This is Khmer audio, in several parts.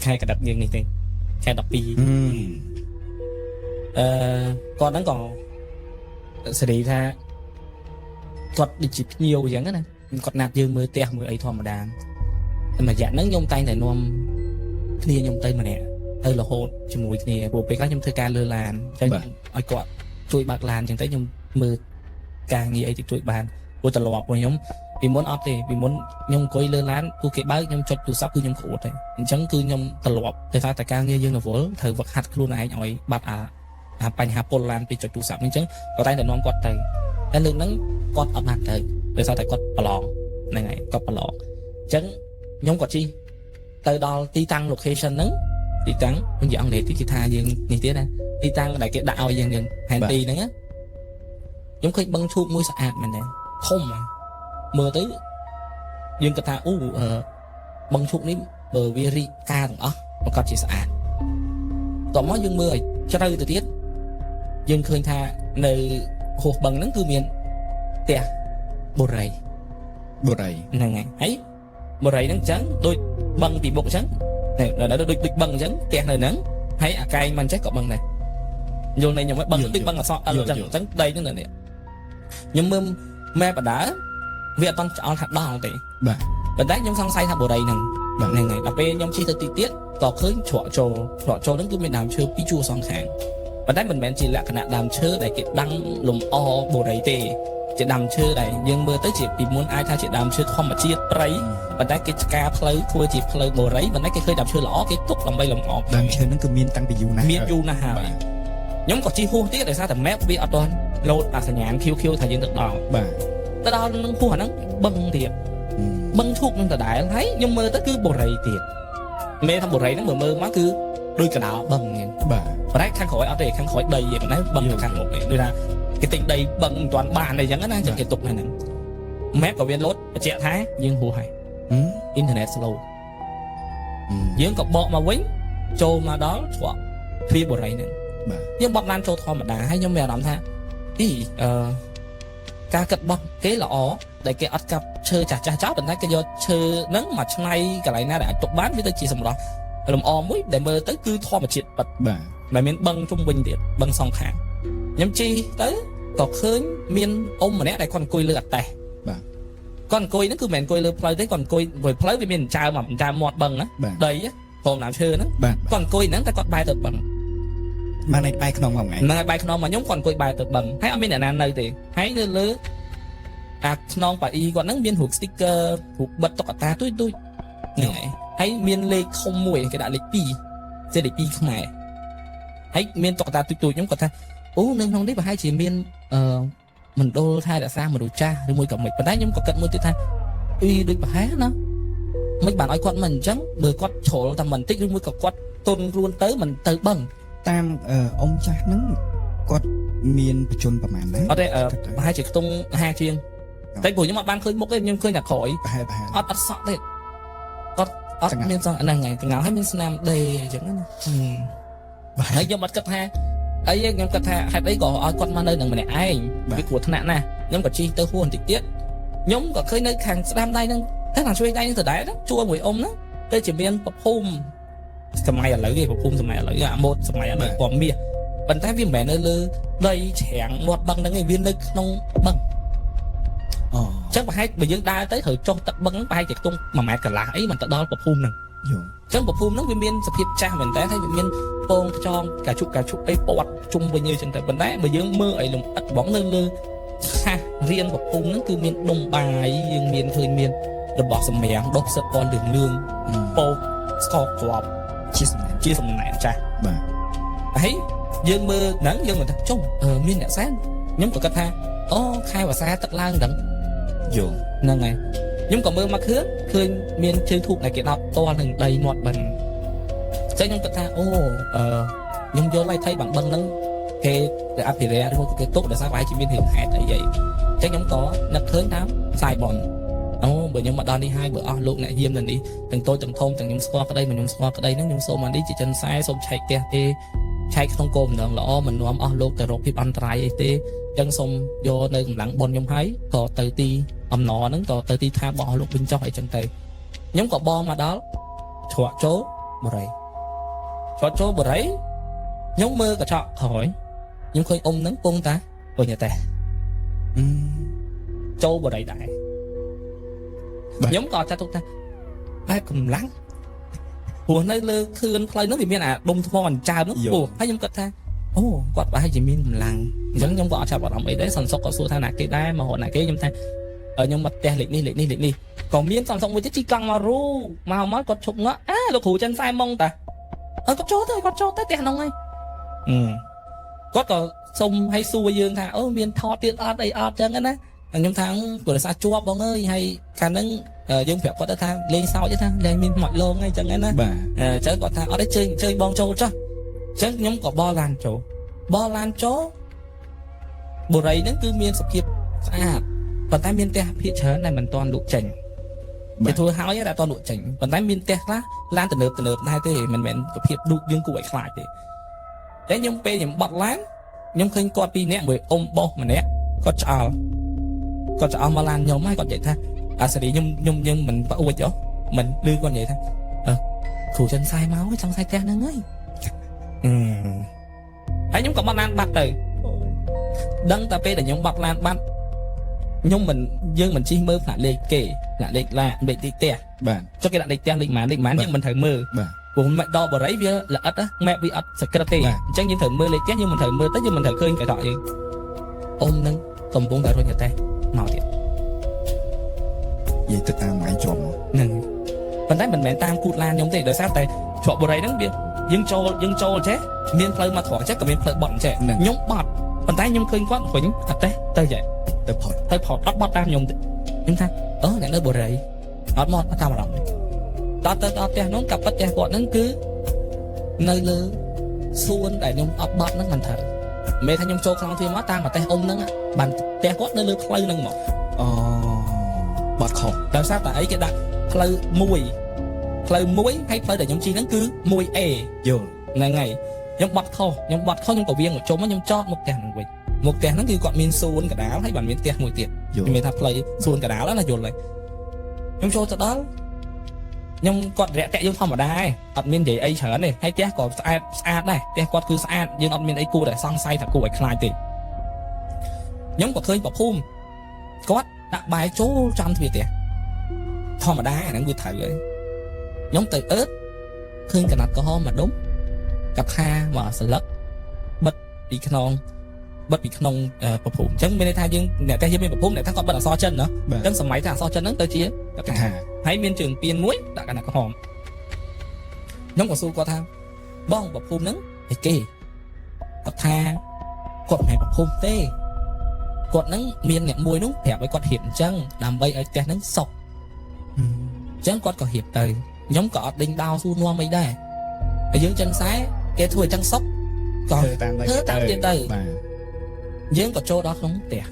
khai cả đặc nhiên này thế khai đặc pi con đang còn xử lý ra thuật đi chỉ nhiều giống cái này còn nạt dương mới tẹt mới ấy thòm mà đàn mà dạng nắng nhông tay này nom kia nhông tay mà nè là hồn chỉ mũi nè bộ cái nhông thưa ca lơ làn cho ai quạt chui bạc làn chẳng thấy nhông mưa càng như ấy thì chui bàn của tờ lọp của nhóm vì muốn ấp thì vì muốn nhông coi lơ lán tôi kể bác nhông cho tôi sắp cứ nhông khổ thế chẳng cứ nhông tờ lọp thì ta tại ca như dương là vỡ thời vật hạt luôn này nhoi bạc bánh hạt Poland bị cho tôi sắp nhưng chẳng có tay để non quạt tay cái lượng nắng quạt ấp hạt thời để sao tại quạt ballon này này quạt ballon chẳng nhóm quạt chi từ đó ti tăng location nắng ti tăng mình dọn để thì tha dương như thế này ti tăng đại cái đạo dương dương hàng ti nữa giống khi băng thu mũi sạch mình nè không mà mưa tới dương cái ta băng thu ní bờ viri ca đó mà còn chỉ sạch còn mỗi dương mưa cho đây từ tiết dương khơi tha nơi hồ bằng nắng cư miền tè bồ rầy này này ấy bồ rầy nắng trắng đôi băng thì bụng trắng này là đã đôi băng trắng tè này nắng hay cây mình chắc có băng này vô này nhầm băng tích băng là so trắng đây nữa nè nhưng mà mẹ bà đã việc con chọn hạt đỏ thì bà đã nhóm sang say hạt bồ đầy này này là bên nhóm chi tới tiết có khơi chọt trồ đến cứ mình làm chơi pichu song kháng và đấy mình chỉ là cái nạn làm chơi để cái đăng lùm o bồ đầy tê chỉ làm chơi này nhưng mưa tới chỉ vì muốn ai thay chỉ làm chơi không mà chia đấy và đấy cái ca play thua chỉ play bồ đấy và đấy cái khơi làm chơi lõ cái túc làm bay làm ngọt làm chơi nó cứ miên tăng bị du na hà nhóm có chi hô tiết để sao thằng mép bị ở toàn lột sẽ nhãn khiêu thay diện được đỏ tới đó nó hô hả nó băng thiệt băng thuốc nó đại thấy nhưng mơ tới cứ bồ rầy thiệt mẹ thằng bồ rầy nó mơ má cứ đôi cả đảo băng và đấy khăn khỏi ở đây khăn khỏi đầy vậy đấy băng được khăn một này đưa ra cái tình đầy băng toàn bàn này chẳng có năng chẳng cái tục này nè mép có viên lốt trẻ thái nhưng hô hay internet slow nhưng có bộ mà quýnh trâu mà đó của phi bồ rầy này nhưng bọn lan trâu thò mà đá hay nhưng mèo làm tha ý ca cật băng cái lọ để cái ớt cặp chơi chả cháu mình thấy cái do chơi nắng mà trong này cái này nó đã tục bán với tới chỉ xong đó làm mũi để mơ tới cứ thò mà triệt bật mà miền băng trung bình điện băng song kháng nhắm chi tới có khơi miền ôm mà nè đây còn cùi lừa tè còn cùi nó cứ mền cùi lừa play tới còn cùi rồi play với miền trà mà trà mọt băng á đấy á hôm làm chơi nó còn cùi nó ta còn bài tập bằng mà này bài không ngọng này bài không mà nhóm còn coi bài tự bằng thấy ở bên này nơi thì thấy như lứa non và y còn nắng miên hụt sticker hụt bật tọt ta tôi này thấy miên lê không mùi cái đại lịch pi sẽ để pi không này thấy miên tọt ta tôi nhóm còn ta nên không đấy và hai chị miên mình đô thay đã sao mà đồ cha rồi mùi cầm mịch và đấy nhóm có cận mùi tôi thay uy được và há nó mấy bạn nói con mình trắng đời con chỗ tầm mình tích mùi con tôn luôn tới mình tự bằng tam ông cha nắng có miền chônประมาณ đấy ở đây hai chị tung hai chuyên thấy buổi nhưng mà ban khơi một cái nhưng khơi nhạc khỏi ớt sọ đấy ớt miền sao này ngày ngáo hay miền nam đây chẳng thấy do mặt cắt ha ấy nhóm cắt ha hay đấy có con mà nơi đằng này ai cái của thằng nạn nè nhóm có chi tơ huồn trực tiếp nhóm có khơi nơi hàng nam đây nâng thế là chơi đây từ đấy đó chua mùi ôm đó đây chỉ miền bọc hôm sầm mai ở lấy cái phun sầm mai ở lấy một sầm mai ở lấy quả mía bàn tay viên mẹ nơi lơ đây chèn một băng đến ngày viên nơi nông băng chắc mà hai bây giờ đa tới thử cho tận băng bay chạy tung mà mẹ cả lá ấy mình tận đó bọc phun nè chắc bọc phun nó viên miên sập hiệp cha mình thấy viên miên tôn cho cả chục ấy bọt chung với như trên tay bàn tay bây giờ mưa ấy lùng ắt bóng nơi lơ ha riêng bọc phun nó cứ miên đông bài riêng miên thời miên rồi bỏ sầm mèo đốt sợi con đường lương po score của chia sầm này cha ấy dương mơ nắng dương người ta chung miên đã sáng nhóm của các tha khai và xa tất lang đặng dù nên này nhóm còn mơ mắc hứa khơi miên chơi thuộc này cái đọc to lần đầy ngọt bần sẽ nhóm các tha nhóm vô lại thấy bằng bần nắng cái áp thì ra đúng không cái tốt để sao phải chỉ miên hiểu hạt tại vậy chắc nhóm có nắp thớn đám xài bọn bởi nhưng mà đo đi hai bữa luôn lại diêm lần đi từng tôi từng thôn từng nhóm squad ở đây mình nhóm squad ở đây nó nhóm số mà đi chỉ chân sai xong chạy kia thì chạy không cồn nữa là mình nhóm luôn từ rồi ăn trái thì chân xong vô nơi lặng bon nhóm thấy có từ ti nọ nó có từ ti tha bỏ lúc bên trong hay chân tay nhóm có bo mà đó chọa chỗ បរិយគាត់ចូលបរិយខ្ញុំមើលកញ្ចក់ក្រោយខ្ញុំឃើញអ៊ំហ្នឹងពងតាពុញតែ ចូលបរិយដែរខ្ញុំក៏ចាត់ទុកថាបែបកម្លាំងព្រោះនៅលើខឿនផ្លូវហ្នឹងវាមានអាដុំថ្មអញ្ចើមហ្នឹងពោះហើយខ្ញុំគិតថាអូគាត់ប្រហែលជាមានកម្លាំងអញ្ចឹងខ្ញុំក៏អត់ចាប់អារម្មណ៍អីដែរសន្សុកក៏សួរថាណាគេដែរមករកណាគេខ្ញុំថាខ្ញុំមកផ្ទះលេខនេះក៏មានសន្សុកមួយទៀតជីកង់មករូមកគាត់ឈប់ងក់លោកគ្រូចិនសែម៉ងតាគាត់ចូលទៅផ្ទះហ្នឹងហើយគាត់ក៏សុំឲ្យសួរយើងថាអូមានថតទៀតអត់អីអត់ចឹងណាខ្ញុំថាព្រោះដោយសារជាប់បងអើយហើយកាលហ្នឹងយើងប្រាប់គាត់ថាលេងសើចថាលេងមានខ្មោចលងអីចឹងណាអញ្ចឹងគាត់ថាអត់ទេជើញបងចូលចុះអញ្ចឹងខ្ញុំក៏បលឡានចូលបុរីហ្នឹងគឺមានសភាពស្អាតប៉ុន្តែមានផ្ទះភាគច្រើនដែលមិនទាន់លក់ចេញគេធ្វើហើយតែអត់ទាន់លក់ចេញប៉ុន្តែមានផ្ទះខ្លះឡានទំនើបដែរទេមិនមែនសភាពឌូកយើងគួរឲ្យខ្លាចទេតែខ្ញុំពេលខ្ញុំបត់ឡានខ្ញុំឃើញគាត់ពីរនាក់មួយអ៊ំបោះម្នាក់គាត់ឆ្អល់មកឡានខ្ញុំហើយគាត់និយាយថាអាសេរីខ្ញុំយើងមិនប្រអួចទេមិនឮគាត់និយាយថាគ្រូចិនសាយមកចង់សាយផ្ទះហ្នឹងហើយខ្ញុំក៏បត់ឡានបាត់ទៅដឹងតែពេលដែលខ្ញុំបត់ឡានបាត់ខ្ញុំមិនយើងមិនជិះមើលផ្នែកលេខគេផ្នែកលេខឡាលេខទីផ្ទះបាទចុះគេដាក់លេខផ្ទះលេខម៉ានយើងមិនត្រូវមើលបាទព្រោះមិនដល់បរិយវាល្អិតម៉ែវាអត់សក្រិតទេអញ្ចឹងយើងត្រូវមើលលេខផ្ទះយើងមិនត្រូវមើលទៅយើងមិនត្រូវឃើញកន្ត្រកយើងអ៊ំនឹងកំពុងតែរុញតែមកទៀតនិយាយទៅតាមម៉ៃជាប់មកហ្នឹងប៉ុន្តែមិនមែនតាមគូតឡានខ្ញុំទេដោយសារតែច្រកបរិយហ្នឹងវាយើងចូលចេះមានផ្លូវមកត្រង់ចេះក៏មានផ្លូវបត់ចេះខ្ញុំបត់ប៉ុន្តែខ្ញុំឃើញគាត់វិញអត់ទេទៅចេះទៅផុតអត់បត់តាមខ្ញុំទេខ្ញុំថាអ្នកនៅបរិយអត់មកតាមអារម្មណ៍ដល់ទៅដល់ផ្ទះនោះកាប់ផ្ទះគាត់ហ្នឹងគឺនៅលើសួនដែលខ្ញុំអត់បត់ហ្នឹងមិនត្រូវមេថាខ្ញុំចូលក្នុងទ្វារមកតាមប្រទេសអ៊ំហ្នឹងបានផ្ទះគាត់នៅលើផ្លូវហ្នឹងមកបត់ខុសដោយសារតែអីគេដាក់ផ្លូវមួយហើយផ្លូវដែលខ្ញុំជិះហ្នឹងគឺ 1A យល់ហ្នឹងហើយខ្ញុំបត់ខុសខ្ញុំក៏វៀងមកជុំខ្ញុំចតមកផ្ទះហ្នឹងវិញមកផ្ទះហ្នឹងគឺគាត់មានសួនកដាលហើយបានមានផ្ទះមួយទៀតខ្ញុំមានថាផ្លូវសួនកដាលណាយល់ហើយខ្ញុំចូលទៅដល់ខ្ញុំគាត់រាក់តាក់យើងធម្មតាឯងអត់មាននិយាយអីច្រើនទេហើយផ្ទះក៏ស្អាតដែរផ្ទះគាត់គឺស្អាតយើងអត់មានអីគួរតែសង្ស័យថាគួរឲ្យខ្លាចទេខ្ញុំក៏ឃើញប្រភូមិគាត់ដាក់បាយចូលចំទ្វារផ្ទះធម្មតាអាហ្នឹងវាត្រូវហើយខ្ញុំទៅអឺតឃើញកណាត់ក្រហមមួយដុំកាប់ខាមកស្លឹកបិទពីក្នុងប្រភូមិអញ្ចឹងមានន័យថាយើងអ្នកតែយើងមានប្រភូមិអ្នកថាគាត់បិទអក្សរចិនណាអញ្ចឹងសម័យថាអក្សរចិនហ្នឹងទៅជាកាប់ខាហើយមានជើងពៀនមួយដាក់កណាត់ក្រហមខ្ញុំក៏សួរគាត់ថាបងប្រភូមិហ្នឹងឯគេគាត់ថាគាត់មិនមែនប្រភូមិទេគាត់ហ្នឹងមានអ្នកមួយនោះប្រាប់ឲ្យគាត់រៀបអញ្ចឹងដើម្បីឲ្យផ្ទះហ្នឹងសុខអញ្ចឹងគាត់ក៏រៀបទៅខ្ញុំក៏អត់ដេញដោលសួរនាំអីដែរតែយើងចិនខ្សែគេធ្វើអញ្ចឹងសុខក៏ធ្វើតាមទៀតទៅបាទយើងក៏ចូលដល់ក្នុងផ្ទះ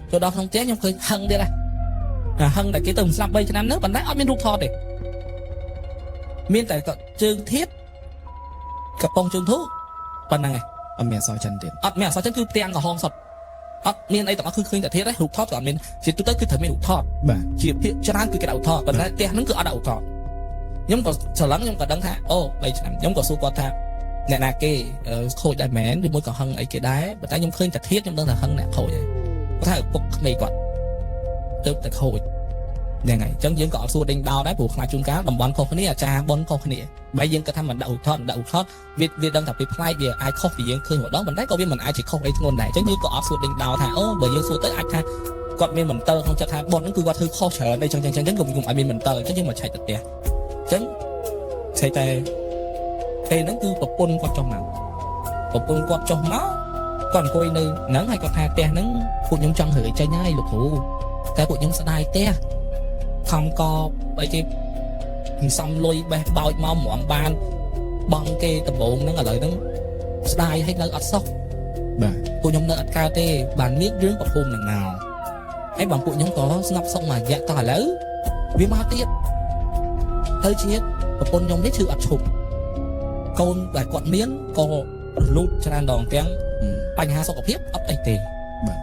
ខ្ញុំឃើញហឹងទៀតហឹងតែគេទៅស្លាប់3ឆ្នាំនោះប៉ុន្តែអត់មានរូបថតទេមានតែជើងធៀបកំប៉ុងជើងធូប៉ុណ្ណឹងឯងអត់មានអក្សរចិនទៀតអត់មានអក្សរចិនគឺផ្ទាំងក្រហមសុទ្ធអត់មានអីទាំងអស់គឺឃើញតែធៀបទេរូបថតក៏អត់មានជាទូទៅគឺត្រូវមានរូបថតបាទជាភាគច្រើនគឺគេដាក់រូបថតប៉ុន្តែផ្ទះហ្នឹងគឺអត់ដាក់រូបថតខ្ញុំក៏ច្រឡឹងខ្ញុំក៏ដឹងថាអូ3ឆ្នាំខ្ញុំក៏សួរគាត់ថាអ្នកណាគេខូចដែរមែនឬមួយក៏ហឹងអីគេដែរប៉ុន្តែខ្ញុំឃើញតែធៀបខ្ញុំដឹងថាហឹងអ្នកខូចហើយគាត់ថាឪពុកក្មេងគាត់ទៅតែខូចយ៉ាងហ្នឹងអញ្ចឹងយើងក៏អត់សួរដេញដោលដែរព្រោះខ្លាចជួនកាលតំបន់ខុសគ្នាអាចារ្យបនខុសគ្នាបើយើងគិតថាមិនដាក់ឧថតវាដឹងតែពីផ្លែកវាអាចខុសពីយើងឃើញម្ដងប៉ុន្តែក៏វាមិនអាចជាខុសអីធ្ងន់ដែរអញ្ចឹងយើងក៏អត់សួរដេញដោលថាអូបើយើងសួរទៅអាចថាគាត់មានមន្ទិលក្នុងចិត្តថាបនហ្នឹងគឺគាត់ធ្វើខុសច្រើនអីចឹងក៏អាចមានមន្ទិលអញ្ចឹងយើងមកឆែកទៅផ្ទះអញ្ចឹងឆែកតែពេលហ្នឹងគឺប្រពន្ធគាត់ចុះមកគាត់អង្គុយនៅហ្នឹងហើយគាត់ថាផ្ទះហ្នឹងពួកខ្ញុំចង់រើចេញហើយលោកគ្រូតែពួកខ្ញុំស្ដាយផ្ទះខំកអីគេសំលុយបេះបោចមកហ្មងបានបងគេដំបងហ្នឹងឥឡូវហ្នឹងស្ដាយឲ្យនៅអត់សោះបាទពួកខ្ញុំនៅអត់កើតទេបានមានរឿងប្រភូមិនឹងមកហើយបងពួកខ្ញុំក៏ស្ងប់សុខមួយរយៈតោះឥឡូវវាមកទៀតទៅជាប្រពន្ធខ្ញុំនេះឈឺអត់ឈប់កូនដែលគាត់មានក៏រលូតច្រើនដងទាំងបញ្ហាសុខភាពអត់អីទេបាទ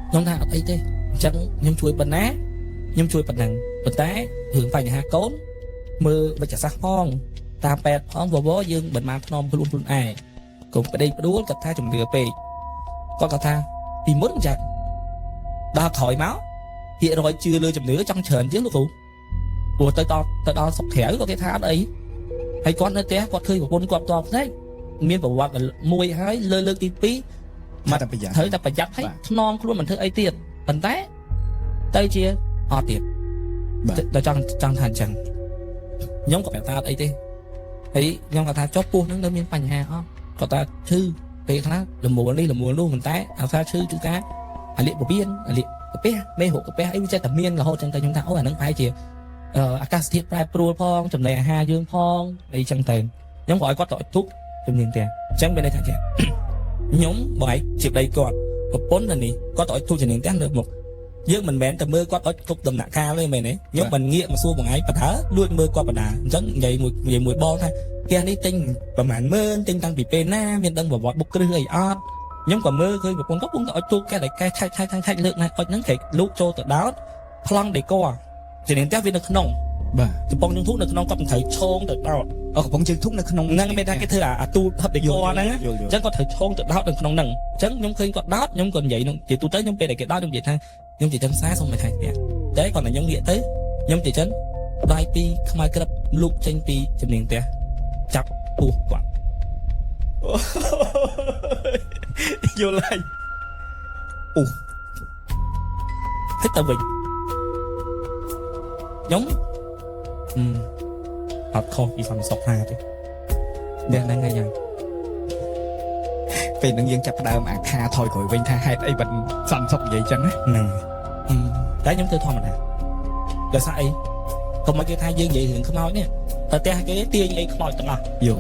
ខ្ញុំថាអត់អីទេអញ្ចឹងខ្ញុំជួយប៉ុណ្ណាខ្ញុំជួយប៉ុណ្ណឹងប៉ុន្តែរឿងបញ្ហាកូន mơ bây giờ sắc phong ta pet phong vỗ dương bệnh mang non luôn ai cùng cái đây đúa cật tha chủng lửa về con cật tha thì muốn chặt đo thổi máu hiện rồi chưa lừa chủng lửa trong trời chứ lúc phụ của tới to sọc thẻ có cái thá đấy hay con nó té con khơi của con quạt to đấy miên bảo quạt là mùi hái lơ lơ tí pí mà thấy ta phải giặt thấy non luôn mình thấy ấy tiền bẩn té tay chia họ tiền ta trong thành chẳng nhóm của bạn ta ấy đi thấy nhóm của ta chóp buông nó miên bành hà không có ta sư về khác là mùa đi là mùa luôn mình té ta sư chúng ta liệt của biên liệt của bé mê hộ của bé ấy chơi tầm miên là hộ chân tay chúng ta ó là nâng phải chia akas thiệt prai pro phong chấm này ha dương phong đi chân tiền nhóm gọi có tội thuốc chấm tiền tiền chẳng bên đây thằng chị nhóm bảy chịp đây còn một bốn lần đi có tội thu chấm tiền được một dương mình bén tầm mưa có tội thuốc tầm nặng cao lên mày này nhóm mình nghiện mà xua một ngày và thở luôn mưa qua và đà chẳng vậy mùi bo thôi kia đi tinh và màn mưa tinh tăng bị pê na miền đông và vọt bục cứ hơi on nhóm còn mưa khơi một con gốc cũng tội thuốc cái này cái thay lượng này ở những cái lúc cho từ đó phong để co chỉ nên tiếp viên được không thì bông những thuốc được không có thể trôn được đâu bông chân thuốc nó không năng bên ta cái thứ tu hấp để co đấy chẳng có thể trôn được đó được không nặng chẳng nhóm khi có đó nhóm còn vậy chỉ tu tới nhóm bên này cái đó nhóm vậy thôi nhóm chỉ chân xá xong rồi thầy đấy còn là nhóm nghĩa tới nhóm chỉ chân đai pi không ai cái lúc tranh pi chụp liền tè chặt u quặng vô lại thích tao bình giống học thôi chỉ phần sọc hà thôi đen đang ngay nhàng vì đừng dân chặt đơm kha thôi rồi bên tha hai đây bệnh sầm sọc vậy chẳng á nè cái giống tôi thôi mà nè là sao ấy không mấy cái thai dương vậy thì không nói nè tại te cái tia như vậy không nói tận nào dù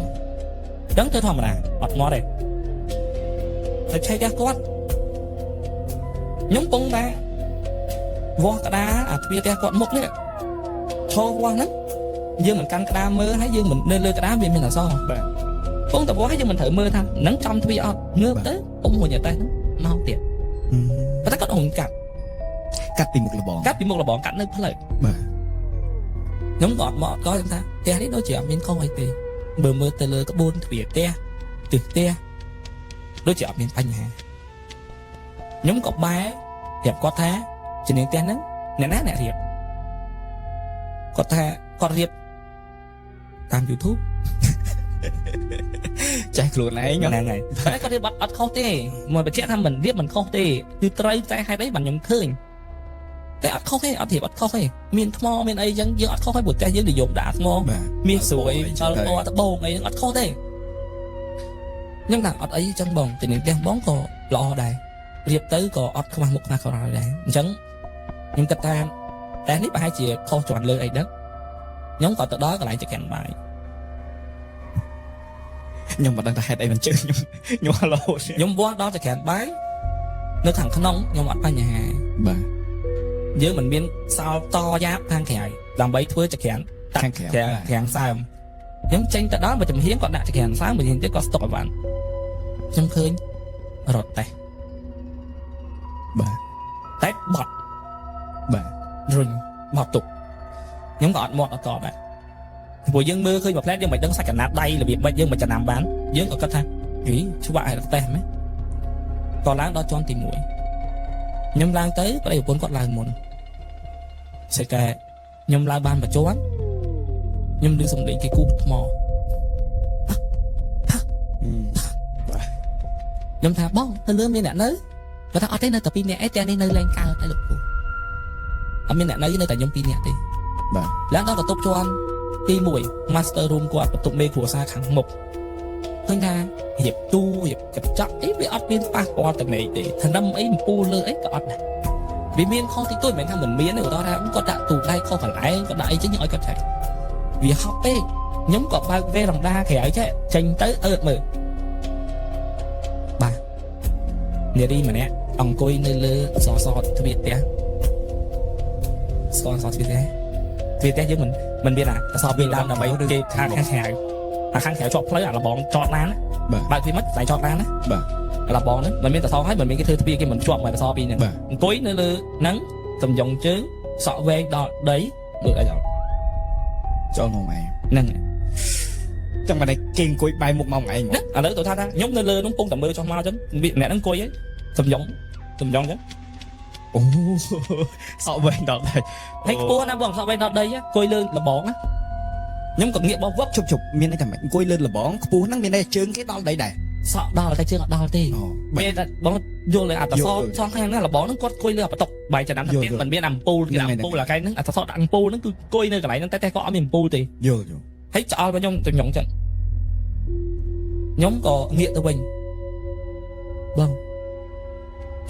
đấng tôi thôi mà nè bật mò đây phải chơi ra con nhóm bông ba vo cả đá bia te con một đấy cho qua lắm dương mình căng cái đá mơ hay dương mình nên lơ cái đá bên mình là sao không tập quá dương mình thử mơ thằng nắng trong thì ngơ tới ông ngồi nhà tay nó không tiền và tất cả nó hùng cắt tìm một là bọn cắt nó phải nhóm gọt mọ có chúng ta te đấy nó chỉ ở bên không hay tiền bờ mơ tê lơ có buôn thì te từ te nó chỉ ở bên anh hà nhóm cọp ba đẹp có thá cho nên te nó nè nát nè thiệt có thà con riệp tam YouTube chạy luôn này nhá này đấy có thể bắt không thế mà bạn trẻ thăm mình viết mình không thế từ tây trái hai đấy bạn nhầm khơi cái ắt không thế ắt thì bắt không thế miền thmo miền ấy chẳng giờ ắt không phải buộc trái dưới để dùng đã thmo miền sủi cho nó bông ấy ắt không thế nhưng là ắt ấy trong bông thì nên đem bóng có lọ đây riệp tới có ắt không một nào còn đây chẳng nhưng cách ta đã nếp hai chị không chọn lựa ấy đất nhóm còn từ đó còn lại cho kèm bài nhưng mà đang hai đây mình chơi nhưng mà lâu nhóm bó đó cho kèm bài nó thằng không nóng nhưng mà ở nhà bà dưới mình biến sao to giáp thang khẻ làm bấy thưa cho kèm kèm sao nhóm tranh từ đó mà chùm hiến còn lại cho kèm sáng mình nhìn thấy có tội bạn nhóm khơi rọt tay bà tét bọt bà rừng bọt tục nhóm gọn một ở cỏ bạn buổi dương mưa khơi một lát dương mày đứng sạch cả nát đây là việc bây dương mà chả làm bán dương có cách thay nghĩ chú bạn là tem ấy còn láng đó cho anh tìm mũi nhóm lang tới có đây cuốn con lang một sẽ kể nhóm lang ban và chó nhóm đưa xong đến cái cú mò nhóm thà bong thân lươn bên nè nới và ta ở đây nơi tập pin nè ấy trên đây nơi lên cao đây lục ở bên nè nới nơi tại nhóm pin nè đi láng đó là tốt cho anh đi mũi master room của tụi mê của xa khẳng mục hơn ra hiệp tu hiệp chập chặt ấy với ớt viên pa qua tầng này để thần năm ấy pu lơ ấy cả ớt này vì miên không thì tôi mình tham mình miên này của đó ra cũng có đã tù đây không phải lại có đại chứ những ai có thể vì học ấy nhóm có ba ve lòng đa khẽ ấy chứ tranh tới mờ ba nè đi mà nè ông coi nơi lơ sò cho biết té sò cho biết té vì té chứ mình biết là so với đam là mấy cái kháng kháng chọn lấy là bọn chọn lán bạn thì mất lại chọn lán là bọn đấy mình biết là so hết mình biết cái thứ kia mình chọn mà so vì này tối nữa là nắng tầm dòng chứ sọ ve đỏ đấy được là ចូលមកឯង ហ្នឹង ចឹងមកតែគេអង្គុយបាយមុខមកឯង ណាឥឡូវទៅថាខ្ញុំនៅលើនោះពងតែមើលចុះមកអញ្ចឹងអ្នកហ្នឹងអង្គុយហីសំយ៉ងអញ្ចឹង អូសក់វែងដល់ហើយ ហើយខ្ពស់ណាស់បងសក់វែងដល់ដីអង្គុយលើលបងណាខ្ញុំក៏ងាកបោះវឹក ជប់មានន័យថាម៉េចអង្គុយលើលបងខ្ពស់ហ្នឹងមានន័យជើងគេដល់ដីដែរ សក់ដល់តែជើងអត់ដល់ទេ អូ ពេលតែបងយល់លើអត្តសសងខាងហ្នឹងលបងហ្នឹងគាត់អង្គុយលើអាបតុកបាយចំណាំតែមិនមានអំពូលគេអំពូលអាកែហ្នឹងអត្តសសដាក់អំពូលហ្នឹងគឺអង្គុយនៅកន្លែងហ្នឹងតែគាត់អត់មានអំពូលទេ យល់ ហើយឆ្អល់របស់ខ្ញុំទៅញងចឹងខ្ញុំក៏ងាកទៅវិញបង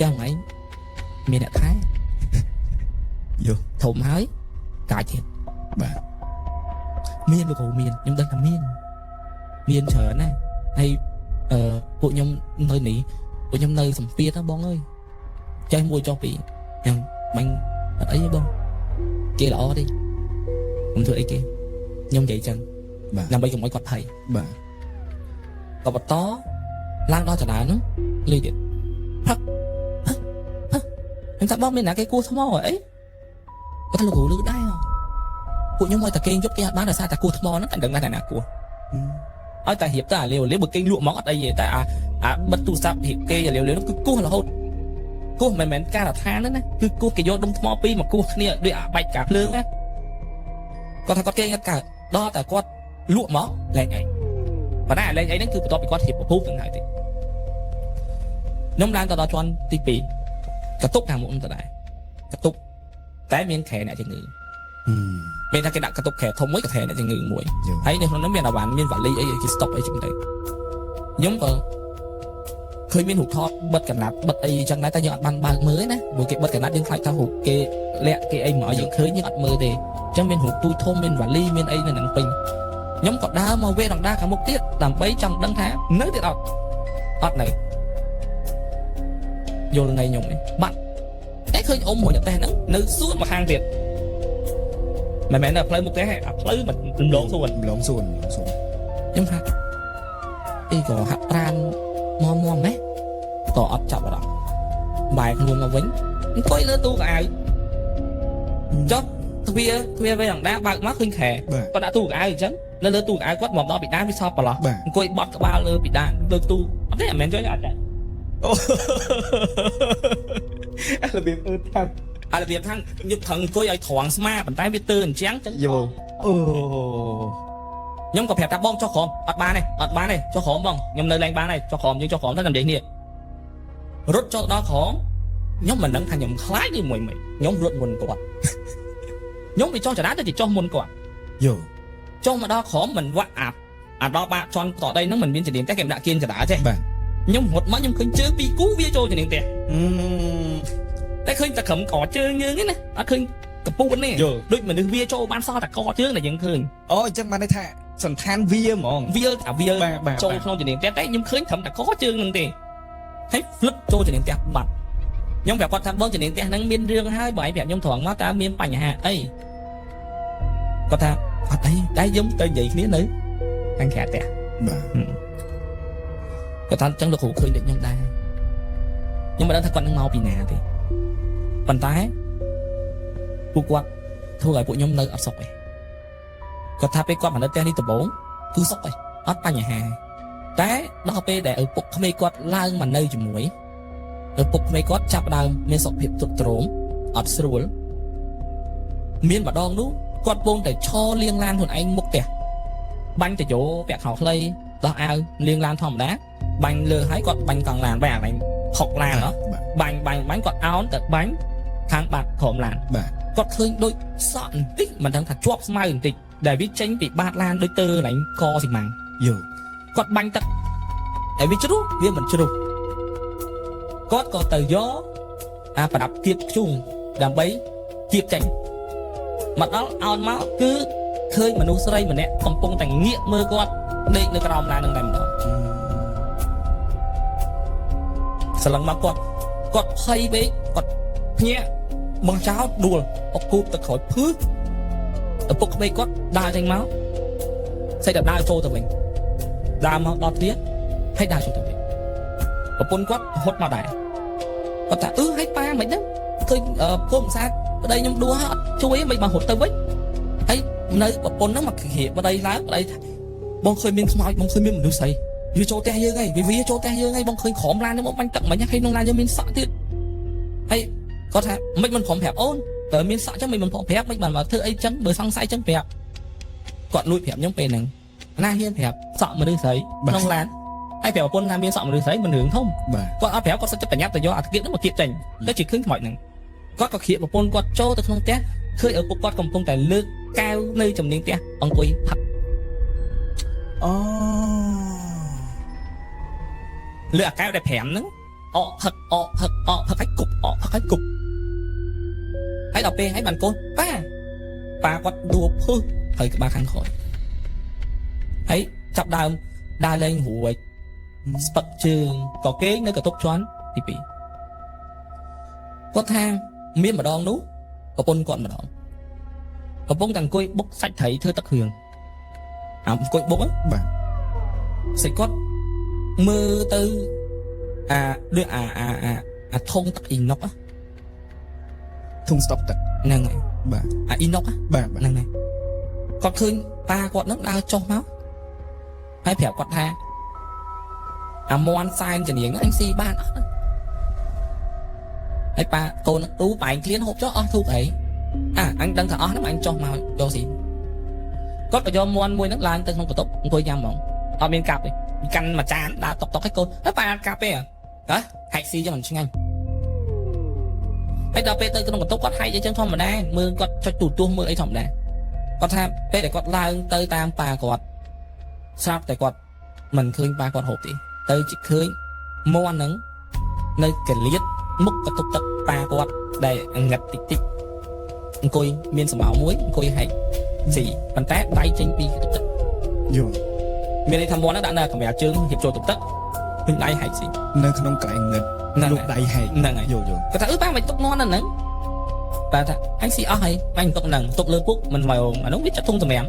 ចាំថ្ងៃមានអ្នកថែ យល់ ធំហើយកាយទៀត បាទ មានលោកគ្រូមានខ្ញុំដឹងថាមានច្រើនណាស់ហើយពួកខ្ញុំនៅនេះពួកខ្ញុំនៅសំពាធណាបងអើយចេះមួយចុះពីខ្ញុំបាញ់អត់អីទេបងគេល្អទេខ្ញុំធ្វើអីគេខ្ញុំនិយាយចឹង បាទ ដើម្បីកុំឲ្យគាត់ភ័យ បាទ ក៏បន្តឡើងដល់ចដានោះលឺទៀតផឹកខ្ញុំថាបងមានណាគេគោះថ្មអីគាត់លោកគ្រូលឺដែរពួកខ្ញុំមកតែគេងយប់គេអត់បានដោយសារតែគោះថ្មហ្នឹងតែដឹងថាណាគោះឲ្យតែរៀបតែអាលាវបើគេងលក់មកអត់អីទេតែអាបិទទូរស័ព្ទរៀបគេអាលាវនោះគឺគោះរហូតគោះមិនមែនការដ្ឋានហ្នឹងណាគឺគោះគេយកដុំថ្មពីរមកគោះគ្នាដូចអាបែកកាភ្លើងណាគាត់ថាគាត់គេងអត់កើតដល់តែគាត់លក់មកលែងអីប៉ុន្តែលេងអីហ្នឹងគឺបន្ទាប់ពីគាត់រៀបប្រភពហ្នឹងហើយទេខ្ញុំឡើងទៅដល់ជាន់ទី2កតុកខាងមុខទៅដែរកតុកតែមានខែអ្នកជំងឺមានថាគេដាក់កតុកខែធំមួយក៏ខែអ្នកជំងឺមួយហើយនៅក្នុងនោះមានអាវ៉ាន់មានវ៉ាលីអីគេស្តុបអីចឹងទៅខ្ញុំក៏ឃើញមានរូបថតបិទកណាត់បិទអីចឹងដែរតែយើងអត់បានបើកមើលទេណាព្រោះគេបិទកណាត់យើងខ្លាចថារូបគេលាក់គេអីមកឲ្យយើងឃើញយើងអត់មើលទេអញ្ចឹងមានរូបទូធំមានវ៉ាលីមានអីនៅនឹងពេញខ្ញុំក៏ដើរមកវេដណ្ដាខាងមុខទៀតដើម្បីចង់ដឹងថានៅទៀតអត់នៅយល់ថ្ងៃខ្ញុំនេះបាត់តែឃើញអ៊ំមួយតែហ្នឹងនៅសួនមកខាងទៀតមិនមែនតែផ្លូវមុខទេអាផ្លូវមិនរំលងសួន ខ្ញុំថាអីក៏ហាក់ប្រានមកម៉េះក៏អត់ចាប់អារម្មណ៍បែរខ្លួនមកវិញអង្គុយលើទូកៅអៅចុះទ្វារវិញអណ្ដាបើកមកឃើញខែគាត់ដាក់ទូកៅអញ្ចឹងនៅលើទូកៅគាត់មកដល់ពីដានវាសពប្រឡោះអង្គុយបត់ក្បាលលើពីដានលើទូអត់ទេមិនមែនជួយអត់ដែរអារបៀបថាអារបៀបថាខ្ញុំថឹងអង្គុយឲ្យត្រង់ស្មាប៉ុន្តែវាទើអញ្ចឹងចឹងយល់អូ ខ្ញុំក៏ប្រាប់ថាបងចុះក្រោមអត់បានទេចុះក្រោមបងខ្ញុំនៅឡើងបានហើយចុះក្រោមយើងចុះក្រោមទៅតែនិយាយនេះរត់ចូលដល់ក្រោមខ្ញុំមិនដឹងថាខ្ញុំខ្លាចឬមួយខ្ញុំរត់មុនគាត់ខ្ញុំវាចុះចរាទៅចុះមុនគាត់យល់ ចុះមកដល់ក្រោមមិនវាក់អាដល់បាក់ជន់តដីហ្នឹងមិនមានចនាមទេគេដាក់គៀនចរាចេះបាទខ្ញុំរត់មកខ្ញុំឃើញជើងពីរគូវាចូលចនាមទេតែឃើញតែក្រឹមកជើងយើងទេណាអត់ឃើញកពូនទេដូចមនុស្សវាចូលបានសល់តែកជើងតែយើងឃើញអូអញ្ចឹងបានន័យថាសន្តានវាហ្មងវាចូលក្នុងជំនាញផ្ទះតែខ្ញុំឃើញត្រឹមតែកជើងនឹងទេហើយផ្លឹកចូលជំនាញផ្ទះបាត់ខ្ញុំប្រាប់គាត់ថាបងជំនាញផ្ទះហ្នឹងមានរឿងហើយបើឯងប្រាប់ខ្ញុំត្រង់មកតើមានបញ្ហាអីគាត់ថាអត់អីតែខ្ញុំទៅនិយាយគ្នានៅខាងក្រៅផ្ទះបាទគាត់ថាអញ្ចឹងលោកគ្រូឃើញដូចខ្ញុំដែរខ្ញុំមិនដឹងថាគាត់នឹងមកពីណាទេប៉ុន្តែពួកគាត់ធ្វើឲ្យពួកខ្ញុំនៅអត់សុខទេគាត់ថាពេលគាត់មកនៅផ្ទះនេះដំបូងគឺសុខឯងអត់បញ្ហាតែដល់ពេលដែលឪពុកក្មេងគាត់ឡើងមកនៅជាមួយឪពុកក្មេងគាត់ចាប់ដើមមានសុខភាពទ្រុឌទ្រោមអត់ស្រួលមានម្ដងនោះគាត់ពងតែឈរលាងឡានខ្លួនឯងមុខផ្ទះបាញ់តយោពាក់ខោខ្លីដោះអាវលាងឡានធម្មតាបាញ់លើហើយគាត់បាញ់កង់ឡានបែរអានេះខុកឡានហ៎បាញ់គាត់អោនទៅបាញ់ខាងបាត់ក្រោមឡានបាទគាត់ឃើញដូចសក់បន្តិចមិនដឹងថាជាប់ស្មៅបន្តិចដែលវាចេញពីបាតឡានដូចទៅកន្លែងកស៊ីម៉ាំងយល់ គាត់បាញ់ទឹកតែវាជ្រុះវាមិនជ្រុះគាត់ក៏ទៅយកអាប្រដាប់គៀបខ្ជុងដើម្បីគៀបចេញមកដល់អោនមកគឺឃើញមនុស្សស្រីម្នាក់កំពុងតែងាកមើលគាត់ដេកនៅក្រោមឡាននឹងតែម្ដងស្លឹងមកគាត់ភ័យពេកគាត់ភ្ញាក់បងចោលដួលអុកគូបទៅក្រោយភឺឪពុកក្មេងគាត់ដើរចេញមកសេចក្ដីដើរចូលទៅវិញដើរមកដល់ទ្វារហើយដើរចូលទៅវិញប្រពន្ធគាត់ហត់មកដែរគាត់ថាហើយប៉ាមិនដឹងឃើញពុំសាប្តីខ្ញុំដួលអត់ជួយមិនមកហត់ទៅវិញហើយ នៅប្រពន្ធហ្នឹងមកគៀបដីឡើងដីបងឃើញមានខ្មោចបងឃើញមានមនុស្សស្អីវាចូលផ្ទះយើងហើយវាចូលផ្ទះយើងហើយបងឃើញក្រោមឡាននេះមកបាញ់ទឹកមិញហើយក្នុងឡានយើងមានសក់ទៀតហើយគាត់ថាមិនមិនព្រមប្រាប់អូនតើមានសក់ចឹងមិនព្រមប្រាប់មិនបានមកធ្វើអីចឹងបើសង្ស័យចឹងប្រាប់គាត់លួចប្រាប់ខ្ញុំពេលហ្នឹងណាហ៊ានប្រាប់សក់មនុស្សស្រីក្នុងឡានហើយប្រាប់ប្រពន្ធថាមានសក់មនុស្សស្រីមិនរឿងធំ បាទ គាត់អត់ប្រាប់គាត់សិតតែប្រញាប់ទៅយកអាគៀបហ្នឹងមកគៀបចេញទៅជាឃើញខ្មោចហ្នឹងគាត់ក៏គៀបប្រពន្ធគាត់ចូលទៅក្នុងផ្ទះឃើញឪពុកគាត់កំពុងតែលើកកែវនៅចំនាងផ្ទះអង្គុយផឹក អូ លើអាកែវដែល5ហ្នឹងអកផឹកឲ្យគប់ហើយដល់ពេលឲ្យបានកូនប៉ាគាត់ដួលភឹសហើយក្បាលខាងក្រោយហើយចាប់ដើមដើរលេងរួចស្ពឹកជើងក៏គេងនៅកន្ទប់ជាន់ទី2គាត់ថាមានម្ដងនោះប្រពន្ធគាត់ម្ដងកំពុងតែអង្គុយបុកសាច់ត្រីធ្វើទឹកគ្រឿងអង្គុយបុក បាទ សាច់គាត់មើលទៅដូចអាធុងទឹកអ៊ីណុក ធុងស្តុកទឹក ហ្នឹងហើយ បាទ អាអ៊ីណុក បាទ ហ្នឹងហើយគាត់ឃើញប៉ាគាត់ហ្នឹងដើរចុះមកហើយប្រាប់គាត់ថាអាមន់សែនជំនាញហ្នឹងអញស៊ីបានអត់ហើយប៉ាកូនទូបែងឃ្លានហូបចុះអស់ធូបអីអញដឹងថាអស់ហ្នឹងអញចុះមកយកស៊ីគាត់ក៏យកមន់មួយហ្នឹងឡើងទៅក្នុងបន្ទប់អង្គុយញ៉ាំហ្មងអត់មានកាប់ទេកាន់មួយចានដើរតុកឲ្យកូនហើយប៉ាកាប់ទេហែកស៊ីចឹងមិនឆ្ងាញ់ហើយដល់ពេលទៅក្នុងបន្ទប់គាត់ហែកចឹងធម្មតាមើលគាត់ចុចទូទាស់មើលអីធម្មតាគាត់ថាពេលដែលគាត់ឡើងទៅតាមប៉ាគាត់ស្រាប់តែគាត់មិនឃើញប៉ាគាត់ហូបទេទៅជិះឃើញមន់ហ្នឹងនៅកលៀតមុខកន្ទប់ទឹកប៉ាគាត់ដែលងឹតតិចអង្គុយមានសម្បោមួយអង្គុយហែកស៊ីប៉ុន្តែដៃចេញពីកន្ទប់ទឹក យល់ មានន័យថាមន់ហ្នឹងដាក់នៅកម្រាលជើងហៀបចូលទឹកពេញដៃហែកស៊ី នៅក្នុងកែងងឹតលោកដៃហែក ហ្នឹងហើយ យល់ គាត់ថាប៉ាមិនទុកមន់ហ្នឹងប៉ាថាអញស៊ីអស់ហើយបាញ់ទុកហ្នឹងទុកលើពុកមិនមកអានោះវាចាក់ធុងសម្រាម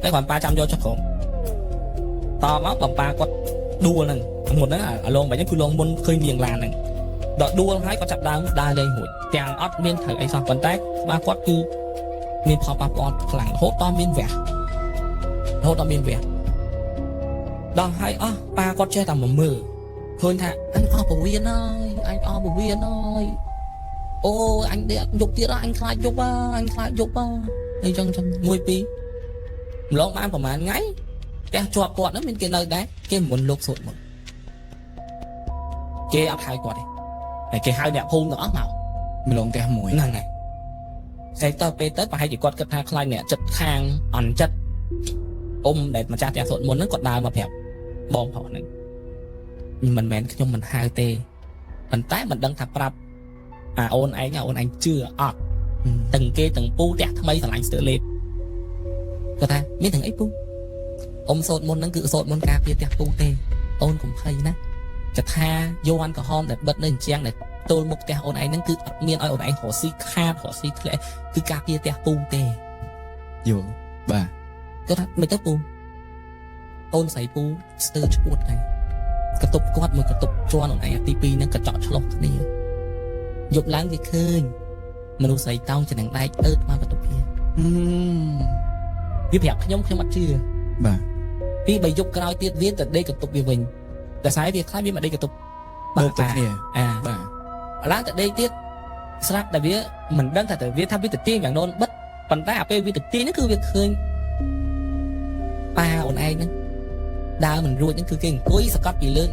តែគាត់ប៉ាចាំយកចុះក្រោមតមកបងប៉ាគាត់ដួលហ្នឹងមុនហ្នឹងអាឡងបាញ់ហ្នឹងគឺឡងមុនឃើញនាងឡានហ្នឹងដល់ដួលហើយគាត់ចាប់ដើមដើរលេងរួចទាំងអត់មានត្រូវអីសោះប៉ុន្តែក្បាលគាត់គឺមានផលប៉ះពាល់ខ្លាំងរហូតដល់មានវះដល់ហើយអស់ប៉ាគាត់ចេះតែមកមើលឃើញថាអញអស់ពវៀនហើយអូអញដេកយប់ទៀតអញខ្លាចយប់អីចឹងមួយពីរម្លងបានប្រហែលថ្ងៃផ្ទះជាប់គាត់ហ្នឹងមានគេនៅដែរគេមិនលោកសូត្រមកគេអត់ហៅគាត់ទេតែគេហៅអ្នកភូមិទាំងអស់មកម្លងផ្ទះមួយហ្នឹងហើយតែតទៅពេលទៅប្រហែលជាគាត់គិតថាខ្លាចអ្នកចិត្តខាងអន់ចិត្តអ៊ំដែលម្ចាស់ផ្ទះសូត្រមុនហ្នឹងគាត់ដើរមកប្រាប់បងប្អូនហ្នឹងមិនមែនខ្ញុំមិនហៅទេប៉ុន្តែមិនដឹងថាប្រាប់អូនឯងជឿអត់ទាំងគេទាំងពូផ្ទះថ្មីឆ្លាញ់ស្ទើរលេបគាត់ថាមានទាំងអីពូអ៊ំសូត្រមុនហ្នឹងគឺសូត្រមុនការពារផ្ទះពូទេអូនកុំភ័យណាចថាយន់ក្រហមដែលបិទនៅអញ្ចឹងដែលទល់មុខផ្ទះអូនឯងហ្នឹងគឺអត់មានឲ្យអូនឯងរស់ស៊ីខាតរស់ស៊ីធ្លាក់គឺការពារផ្ទះពូទេ យល់បាទ គាត់ថាមិនទៅពូអូនស្រីពូស្ទើរឈួតហើយកន្ទប់គាត់មួយកន្ទប់ជាន់អូនឯងទី2ហ្នឹងកញ្ចក់ឆ្លោះគ្នាយប់ឡើងវាឃើញមនុស្សស្រីតោងចំណងដែកអើតមកបន្ទប់វាប្រាប់ខ្ញុំអត់ជឿ បាទ ពីបើយប់ក្រោយទៀតវាទៅដេកកន្ទប់វាវិញតែស្អែកវាខ្លាចវាមកដេកកន្ទប់ បាទគ្នា បាទ ឡើងទៅដេកទៀតស្រាប់តែវាមិនដឹងថាទៅវាថាវាទៅទាញយ៉ាងដូនបិទប៉ុន្តែអាពេលវាទៅទាញហ្នឹងគឺវាឃើញប៉ាអូនឯងហ្នឹងដើរមិនរួចហ្នឹងគឺគេអង្គុយសកាត់ពីលើ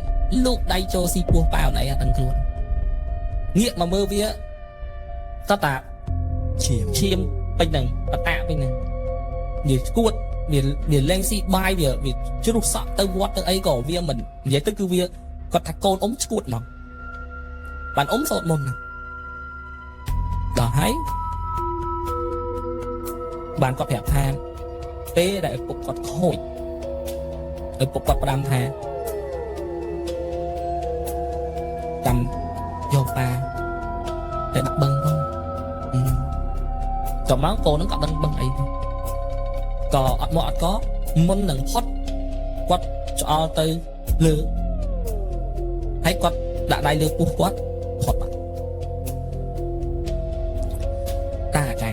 លោកដៃចូលស៊ីពោះប៉ាអូនឯងអត់ដឹងខ្លួនងាកមកមើលវាតតា ឈាមពេញហ្នឹងបតាពេញហ្នឹងវាស្គួតវាលែងស៊ីបាយវាជ្រុះសក់ទៅវត្តទៅអីក៏វាមិននិយាយទៅគឺវាគាត់ថាកូនអ៊ំស្គួតហ្មងបានអ៊ំសោតមុនណាដល់ហើយបានគាត់ប្រាប់ថាពេលដែលឪពុកគាត់ខូចឪពុកគាត់ផ្ដាំថាតាមយកប៉ាទៅដាក់បឹងផងតមកកូនហ្នឹងក៏ដឹងបឹងអីក៏អត់មកអត់ក៏មុននឹងផុតគាត់ឆ្អល់ទៅលើហើយគាត់ដាក់ដៃលើពោះគាត់ផុតបាត់តាចា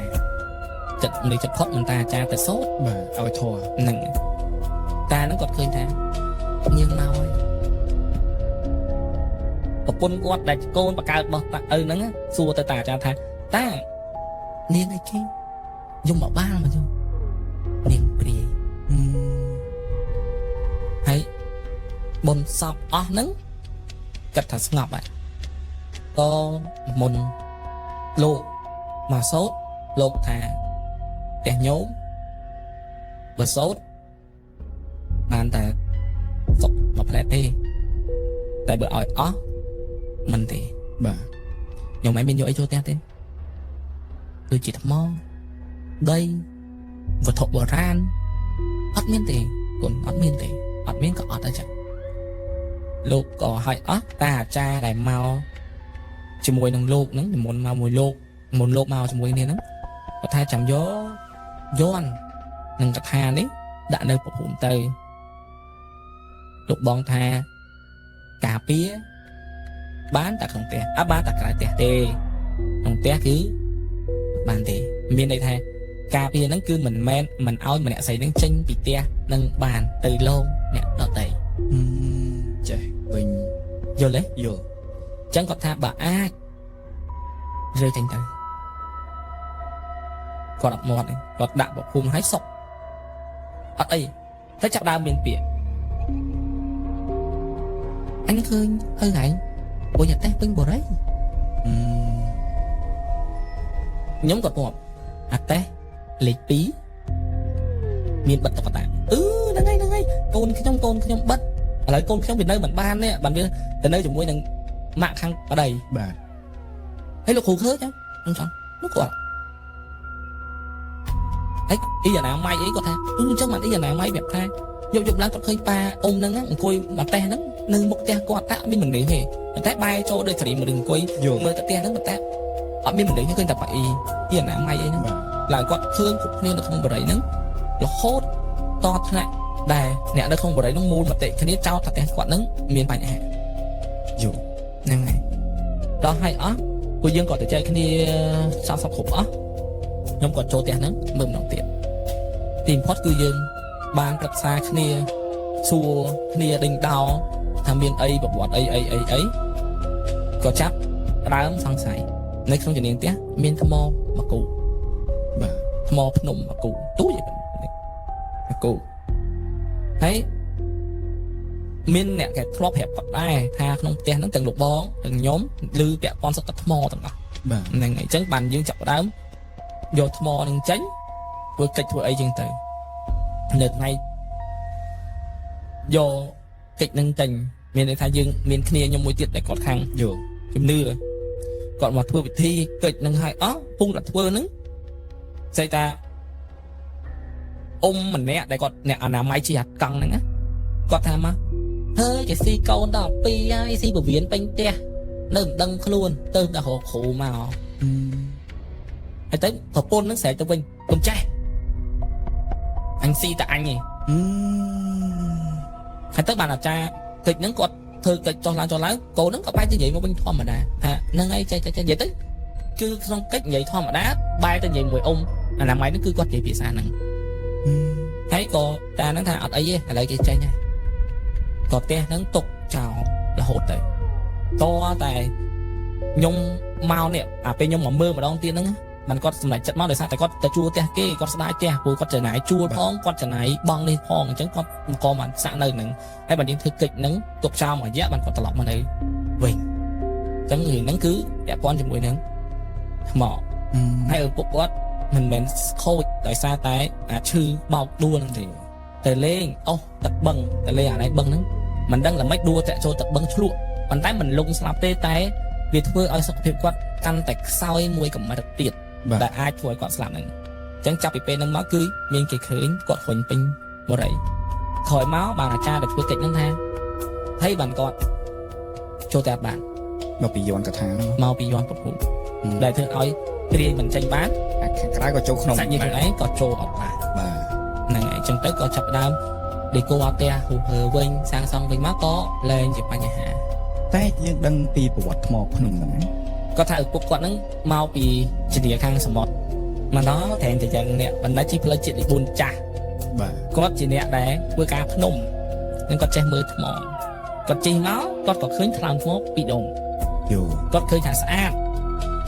ចិត្ត នេះចិត្តខត់មិនតាអាចារ្យទៅសូត្រ បាទឲ្យធေါ် ហ្នឹងតាហ្នឹងគាត់ឃើញថាញៀងមកហើយប្រពន្ធគាត់ដែលកូនបកើតរបស់តាឪហ្នឹងសួរទៅតាអាចារ្យថាតានាងអីគេយំមកបាល់មកយំនាងព្រាយហើយបុណ្យសពអស់ហ្នឹងគិតថាស្ងប់ហើយក៏មុនលោកមកសូត្រលោកថាផ្ទះញោមបើសូត្របានតែសុកមកផ្លែទេតែបើឲ្យអស់មិនទេ បាទ ញោមឯងមានយកអីចូលផ្ទះទេដូចជាថ្មដីវត្ថុបុរាណអត់មានទេគុណអត់មានទេអត់មានក៏អត់ដែរចឹងលោកក៏ឲ្យអស់តាអាចារ្យដែលមកជាមួយនឹងលោកហ្នឹងនិមន្តមកមួយលោកមុនលោកមកជាមួយគ្នាហ្នឹងគាត់ថាចាំយកយន់នឹងកថានេះដាក់នៅប្រភូមិទៅលោកបងថាការពារបានតែក្នុងផ្ទះអត់បានតែក្រៅផ្ទះទេក្នុងផ្ទះគឺបានទេមានន័យថាការពារហ្នឹងគឺមិនមែនមិនឲ្យម្នាក់ស្រីហ្នឹងចេញពីផ្ទះនឹងបានទៅលងអ្នកដទៃ ចេះវិញ យល់ទេ យល់ អញ្ចឹងគាត់ថាបើអាចរើចេញទៅគាត់អត់មាត់ទេគាត់ដាក់ប្រភូមិឲ្យសុកអត់អីតែចាប់ដើមមានពាក្យអញឃើញហើយហែងពួកញ៉ាតេះពេញបរិយខ្ញុំក៏ពប់អាតេះលេខ2មានបិទតុក្កតាហ្នឹងហើយកូនខ្ញុំបិទឥឡូវកូនខ្ញុំវានៅមិនបានទេបានវាទៅនៅជាមួយនឹងម៉ាក់ខាងប្តី បាទ ហើយលោកគ្រូឃើញចឹងខ្ញុំចង់លោកគាត់ហើយអ៊ីអាណាម៉ៃអីគាត់ថាអញ្ចឹងមិនអ៊ីអាណាម៉ៃប្រាប់ថាយកឡើងគាត់ឃើញប៉ាអ៊ំហ្នឹងអង្គុយមកផ្ទះហ្នឹងនៅមុខផ្ទះគាត់តាមានមនុស្សទេតែបែរចូលដូចសេរីមនុស្សអង្គុយមើលទៅផ្ទះហ្នឹងតែអត់មានមនុស្សទេឃើញតែប៉ាអ៊ីអាណាម៉ៃអីហ្នឹងឡើងគាត់ឃើញគ្រប់គ្នានៅក្នុងបរិយាហ្នឹងរហូតតថ្នាក់ដែលអ្នកនៅក្នុងបរិយាហ្នឹងមូលមតិគ្នាចោទថាផ្ទះគាត់ហ្នឹងមានបញ្ហា យល់ ហ្នឹងហើយដល់ហើយអស់ពួកយើងក៏ទៅចែកគ្នាសពគ្រប់អស់ខ្ញុំក៏ចូលផ្ទះហ្នឹងមើលម្ដងទៀតទីបំផុតគឺយើងបានប្រឹក្សាគ្នាសួរគ្នាដេញដោថាមានអីប្រវត្តិអីក៏ចាប់ដើមសង្ស័យនៅក្នុងជំនាញផ្ទះមានថ្មមកគូ បាទ ថ្មភ្នំមកគូទូចមកគូហើយមានអ្នកគេធ្លាប់ប្រាប់គាត់ដែរថាក្នុងផ្ទះហ្នឹងទាំងលោកបងទាំងខ្ញុំឮពាក់ព័ន្ធសុទ្ធតែថ្មទាំងអស់ បាទ ហ្នឹងហើយអញ្ចឹងបានយើងចាប់ដើមយកថ្មនឹងចេញធ្វើកិច្ចធ្វើអីចឹងទៅនៅថ្ងៃយកកិច្ចនឹងចេញមានន័យថាយើងមានគ្នាខ្ញុំមួយទៀតដែលគាត់ខាង យល់ ជំនឿគាត់មកធ្វើពិធីកិច្ចនឹងឲ្យអស់ពុំតែធ្វើហ្នឹងស្អីតាអ៊ំម្នាក់ដែលគាត់អ្នកអនាម័យជាអាកង់ហ្នឹងណាគាត់ថាមកហើយគេស៊ីកូនដល់2ហើយស៊ីពវៀនពេញផ្ទះនៅមិនដឹងខ្លួនទៅដល់រកគ្រូមកហើយទៅប្រពន្ធហ្នឹងស្រែកទៅវិញកុំចេះអញស៊ីតែអញឯងហើយទៅបានអាចារ្យកិច្ចហ្នឹងគាត់ធ្វើកិច្ចចោះឡើងកូនហ្នឹងក៏បែរទៅនិយាយមកវិញធម្មតាថាហ្នឹងហើយចេះនិយាយទៅគឺក្នុងកិច្ចនិយាយធម្មតាបែរទៅនិយាយមួយអ៊ំអនាម័យហ្នឹងគឺគាត់និយាយភាសាហ្នឹងហើយក៏តាហ្នឹងថាអត់អីទេឥឡូវគេចេញហើយក៏ផ្ទះហ្នឹងទុកចោលរហូតទៅតតែខ្ញុំមកនេះអាពេលខ្ញុំមកមើលម្ដងទៀតហ្នឹងมันគាត់សម្រេចចិត្តមកដោយសារតែគាត់ទៅជួលផ្ទះគេគាត់ស្ដាយផ្ទះព្រោះគាត់ចំណាយជួលផងគាត់ចំណាយបងនេះផងអញ្ចឹងគាត់ក៏បានសាក់នៅហ្នឹងហើយបានយើងធ្វើកិច្ចហ្នឹងទុកចោលមួយរយៈបានគាត់ត្រឡប់មកនៅវិញអញ្ចឹងរឿងហ្នឹងគឺពាក់ព័ន្ធជាមួយនឹងថ្មហើយឪពុកគាត់មិនមែនខូចដោយសារតែអាឈឺបោកដួលហ្នឹងទេទៅលេងអូទឹកបឹងទៅលេងអាណៃបឹងហ្នឹងមិនដឹងល្មិចដួលតាក់ចូលទឹកបឹងឆ្លក់ប៉ុន្តែមិនលងស្លាប់ទេតែវាធ្វើឲ្យសុខភាពគាត់កាន់តែខ្សោយមួយកម្រិតទៀតដែលអាចធ្វើឲ្យគាត់ស្លាប់ហ្នឹងអញ្ចឹងចាប់ពីពេលហ្នឹងមកគឺមានគេឃើញគាត់រុញពេញបរិយក្រោយមកបានអាចារ្យដែលធ្វើកិច្ចហ្នឹងថាហើយបានគាត់ចូលតែបាន មកពីយន្តកថា មកពីយន្តប្រភពដែលធ្វើឲ្យព្រាយមិនចេញបាន ខាងក្រៅក៏ចូលក្នុង សាច់ញាតិខ្លួនឯងក៏ចូលអត់បាន បាទ ហ្នឹងហើយអញ្ចឹងទៅក៏ចាប់ដើមដេកូអត់ផ្ទះហូបវិញសាងសង់វិញមកក៏លែងជាបញ្ហា តែយើងដឹងពីប្រវត្តិថ្មភ្នំហ្នឹង គាត់ថាឪពុកគាត់ហ្នឹងមកពីជំនាខាងសមុទ្រ mà nó thèm thì chẳng nè vẫn đã chỉ là chuyện để buồn chả បាទ có chỉ nè đấy với cả phnom nên có che mưa thầm có chỉ máu có khơi thằng phốt bị đồn យូ có khơi thằng sát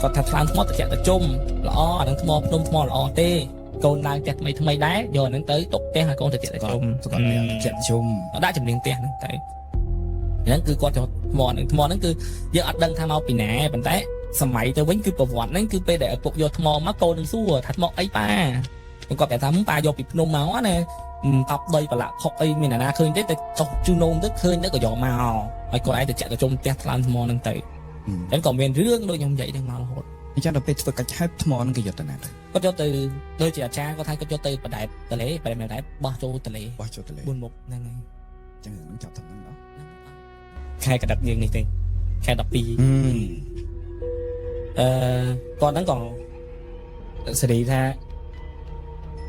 có thằng thằng phốt chạy tới chung lõ đằng thầm phnom thầm lõ tê con đang chặt mấy thằng mấy đá giờ nó tới tục té hai con chạy tới គាត់ chung គាត់មានចិត្តជុំ nó đã chụp liền té nó tớiហ្នឹងគឺគាត់ចូលថ្មហ្នឹងគឺយើងអត់ដឹងថាមកពីណាប៉ុន្តែសម័យទៅវិញគឺប្រវត្តិហ្នឹងគឺពេលដែលឪពុកយកថ្មមកកូននឹងសួរថាថ្មអីប៉ាគាត់តែថាប៉ាយកពីភ្នំមកណាតប់ដីប្រឡាក់ខុកអីមានណាឃើញទេតែចុះជូនោមទៅឃើញទៅក៏យកមកហើយគាត់ឯងទៅចាក់ទៅជុំផ្ទះថ្លើមថ្មហ្នឹងទៅអញ្ចឹងក៏មានរឿងដូចខ្ញុំនិយាយហ្នឹងមករហូត អញ្ចឹងដល់ពេលធ្វើកាច់ហេបថ្មហ្នឹងគេយកទៅណាទៅ គាត់យកទៅដូចជាអាចារ្យគាត់ថាគាត់យកទៅបដែតតលេបដែតបដែតបោះចូលតលេ បោះចូលទៅលេ 4មុខហ្នឹងហើយ អញ្ចឹងនឹងចាប់តាមហ្នឹងដល់ ខែកដាប់យើងនេះទេខែ12 គាត់ហ្នឹងក៏សេរីថា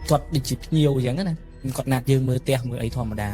គាត់ដូចជាភ្ញៀវអញ្ចឹងណាគាត់ណាត់យើងមើលផ្ទះមើលអីធម្មតា